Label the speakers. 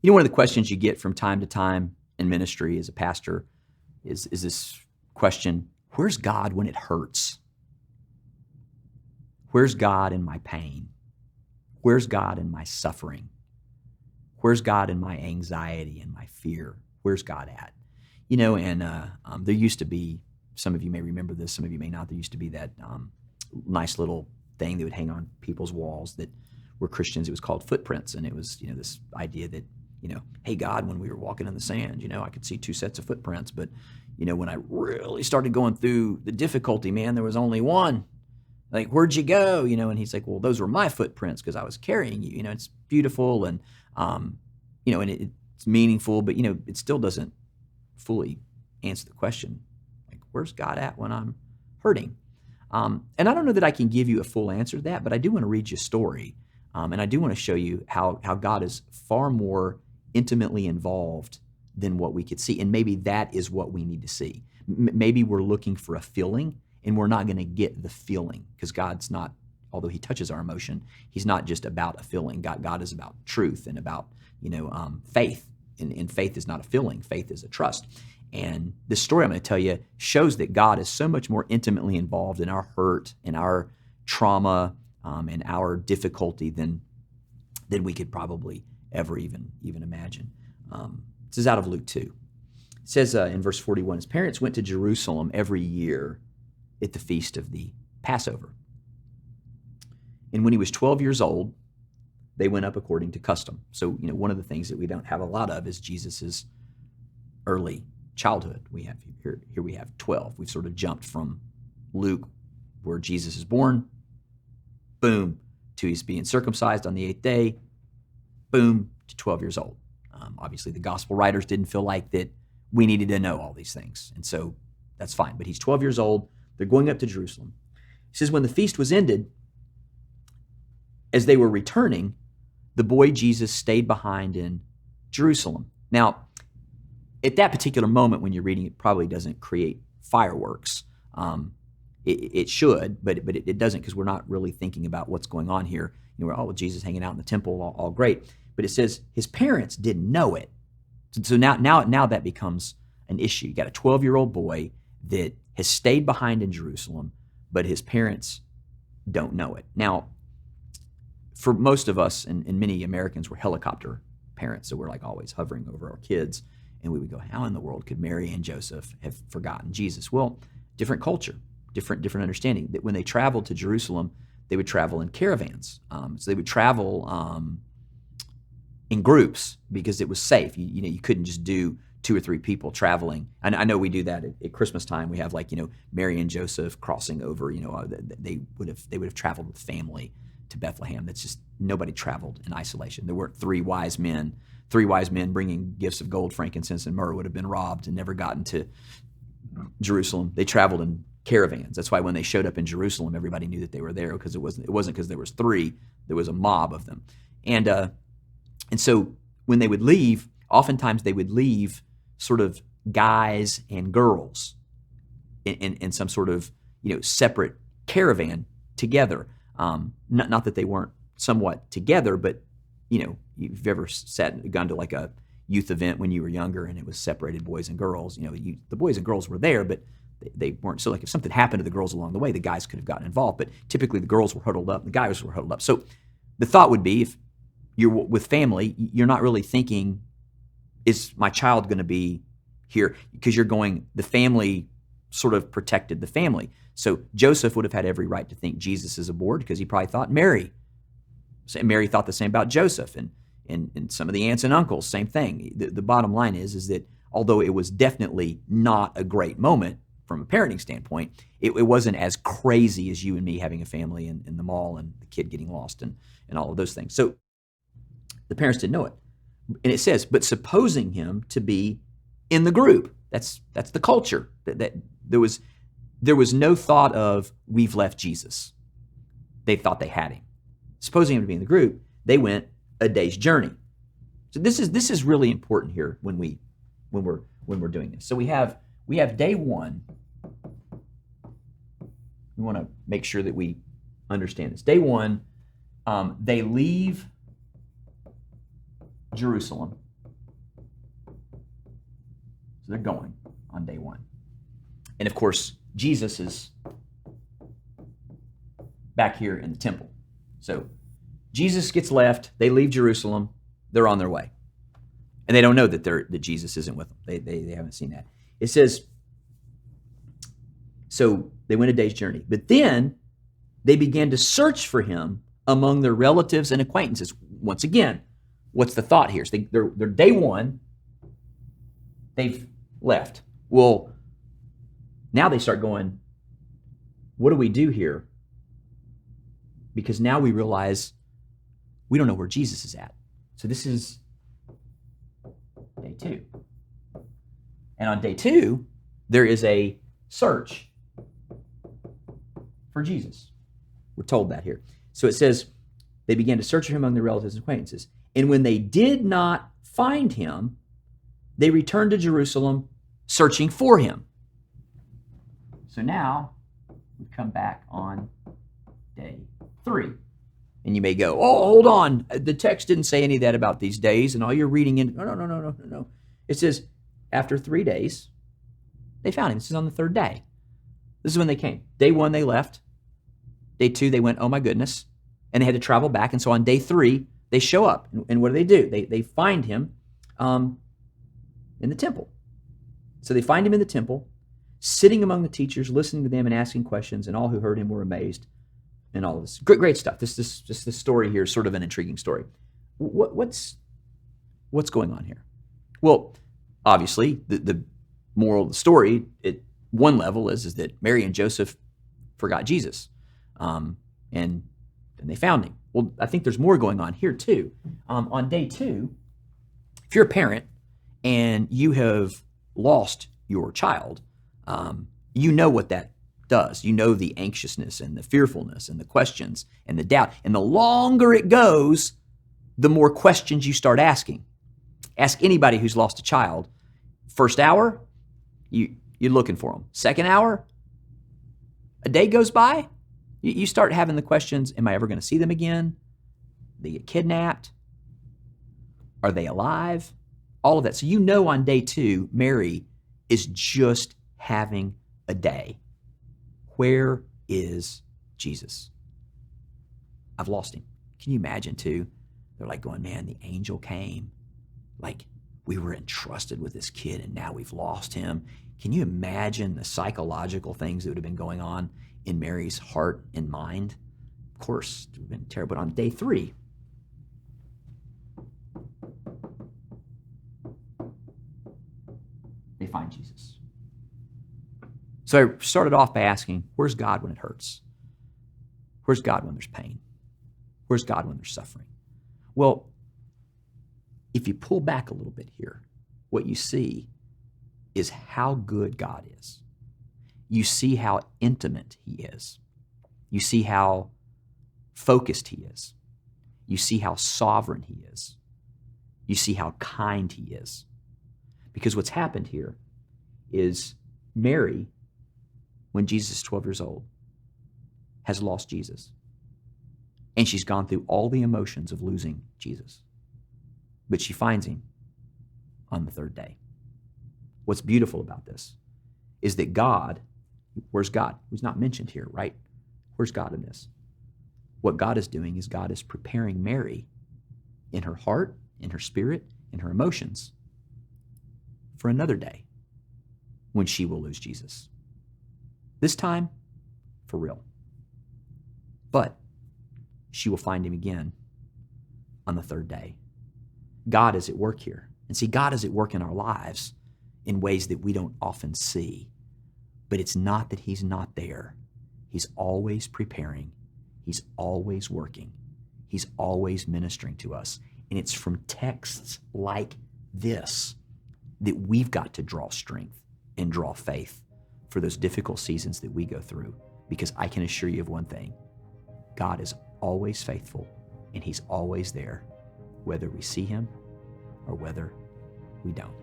Speaker 1: One of the questions you get from time to time in ministry as a pastor is this question: where's God when it hurts? Where's God in my pain? Where's God in my suffering? Where's God in my anxiety and my fear? Where's God at? And there used to be, some of you may remember this, some of you may not, there used to be that nice little thing that would hang on people's walls that were Christians. It was called footprints. And it was, this idea that, hey, God, when we were walking in the sand, I could see two sets of footprints. But, when I really started going through the difficulty, man, there was only one. Like, where'd you go? And he's like, well, those were my footprints because I was carrying you. It's beautiful and, and it's meaningful, but, it still doesn't fully answer the question, like, where's God at when I'm hurting? And I don't know that I can give you a full answer to that, but I do want to read you a story. And I do want to show you how God is far more intimately involved than what we could see. And maybe that is what we need to see. Maybe we're looking for a feeling, and we're not going to get the feeling, because God's not, although he touches our emotion, he's not just about a feeling. God is about truth and about, faith. And faith is not a feeling. Faith is a trust. And this story I'm going to tell you shows that God is so much more intimately involved in our hurt and our trauma and our difficulty than we could probably ever even imagine. This is out of Luke 2. It says in verse 41, his parents went to Jerusalem every year at the feast of the Passover. And when he was 12 years old, they went up according to custom. So, one of the things that we don't have a lot of is Jesus's early childhood. We have here we have 12. We've sort of jumped from Luke, where Jesus is born, boom, to he's being circumcised on the 8th day, boom, to 12 years old. Obviously, the gospel writers didn't feel like that we needed to know all these things. And so that's fine. But he's 12 years old. They're going up to Jerusalem. He says, when the feast was ended, as they were returning, the boy Jesus stayed behind in Jerusalem. Now, at that particular moment when you're reading, it probably doesn't create fireworks. It should, but it doesn't, because we're not really thinking about what's going on here. We're, Jesus hanging out in the temple, all great. But it says his parents didn't know it. So now that becomes an issue. You got a 12-year-old boy that has stayed behind in Jerusalem, but his parents don't know it. Now, for most of us, and many Americans, were helicopter parents, so we're like always hovering over our kids, and we would go, how in the world could Mary and Joseph have forgotten Jesus? Well, different culture, different understanding. That when they traveled to Jerusalem, they would travel in caravans. So they would travel in groups because it was safe. You couldn't just do 2 or 3 people traveling. And I know we do that at Christmas time. We have Mary and Joseph crossing over. They would have traveled with family to Bethlehem. That's just, nobody traveled in isolation. There weren't 3 wise men bringing gifts of gold, frankincense, and myrrh would have been robbed and never gotten to Jerusalem. They traveled in caravans. That's why when they showed up in Jerusalem, everybody knew that they were there, because it wasn't because there was 3, there was a mob of them. And so when they would leave, oftentimes they would leave sort of guys and girls in some sort of separate caravan together. Not that they weren't somewhat together, but you've ever gone to like a youth event when you were younger and it was separated boys and girls. The boys and girls were there, but they weren't. So like if something happened to the girls along the way, the guys could have gotten involved. But typically the girls were huddled up, the guys were huddled up. So the thought would be, if you're with family, you're not really thinking, is my child going to be here? Because you're going, the family sort of protected the family. So Joseph would have had every right to think Jesus is aboard, because he probably thought Mary thought the same about Joseph, and some of the aunts and uncles, same thing. The bottom line is that although it was definitely not a great moment from a parenting standpoint, it wasn't as crazy as you and me having a family in the mall and the kid getting lost and all of those things. So the parents didn't know it. And it says, but supposing him to be in the group. That's the culture. That there was no thought of, we've left Jesus. They thought they had him. Supposing him to be in the group, they went a day's journey. So this is really important here when we're doing this. So we have day 1. We want to make sure that we understand this. Day 1, they leave Jerusalem. they're going on day 1. And of course, Jesus is back here in the temple. So Jesus gets left. They leave Jerusalem. They're on their way. And they don't know that Jesus isn't with them. They haven't seen that. It says, so they went a day's journey. But then they began to search for him among their relatives and acquaintances. Once again, what's the thought here? So they're day 1. They've left. Well, now they start going, what do we do here? Because now we realize we don't know where Jesus is at. So this is day 2. And on day 2, there is a search for Jesus. We're told that here. So it says, they began to search for him among their relatives and acquaintances. And when they did not find him, they returned to Jerusalem searching for him. So now we come back on day 3. And you may go, oh, hold on. The text didn't say any of that about these days, and all you're reading in. No. It says, after 3 days, they found him. This is on the 3rd day. This is when they came. Day 1, they left. Day 2, they went, oh my goodness. And they had to travel back. And so on day 3, they show up. And what do? They find him in the temple. So they find him in the temple, sitting among the teachers, listening to them and asking questions, and all who heard him were amazed. And all of this. Great stuff. This story here is sort of an intriguing story. What's going on here? Well, obviously, the moral of the story at one level is that Mary and Joseph forgot Jesus. And they found him. Well, I think there's more going on here too. On day 2, if you're a parent and you have lost your child, you know what that does. You know the anxiousness and the fearfulness and the questions and the doubt. And the longer it goes, the more questions you start asking. Ask anybody who's lost a child. First hour, you're looking for them. Second hour, a day goes by, you start having the questions, am I ever going to see them again? They get kidnapped? Are they alive? All of that. So you know on day 2, Mary is just having a day. Where is Jesus? I've lost him. Can you imagine too? They're like going, man, the angel came. Like we were entrusted with this kid and now we've lost him. Can you imagine the psychological things that would have been going on in Mary's heart and mind? Of course, it would have been terrible. But on day 3, they find Jesus. So I started off by asking, where's God when it hurts? Where's God when there's pain? Where's God when there's suffering? Well, if you pull back a little bit here, what you see is how good God is. You see how intimate he is. You see how focused he is. You see how sovereign he is. You see how kind he is. Because what's happened here is Mary, when Jesus is 12 years old, has lost Jesus. And she's gone through all the emotions of losing Jesus. But she finds him on the 3rd day. What's beautiful about this is that God, where's God? Who's not mentioned here, right? Where's God in this? What God is doing is God is preparing Mary in her heart, in her spirit, in her emotions for another day when she will lose Jesus. This time, for real. But she will find him again on the 3rd day. God is at work here. And see, God is at work in our lives in ways that we don't often see. But it's not that he's not there. He's always preparing. He's always working. He's always ministering to us. And it's from texts like this that we've got to draw strength and draw faith for those difficult seasons that we go through. Because I can assure you of one thing, God is always faithful and he's always there, whether we see him or whether we don't.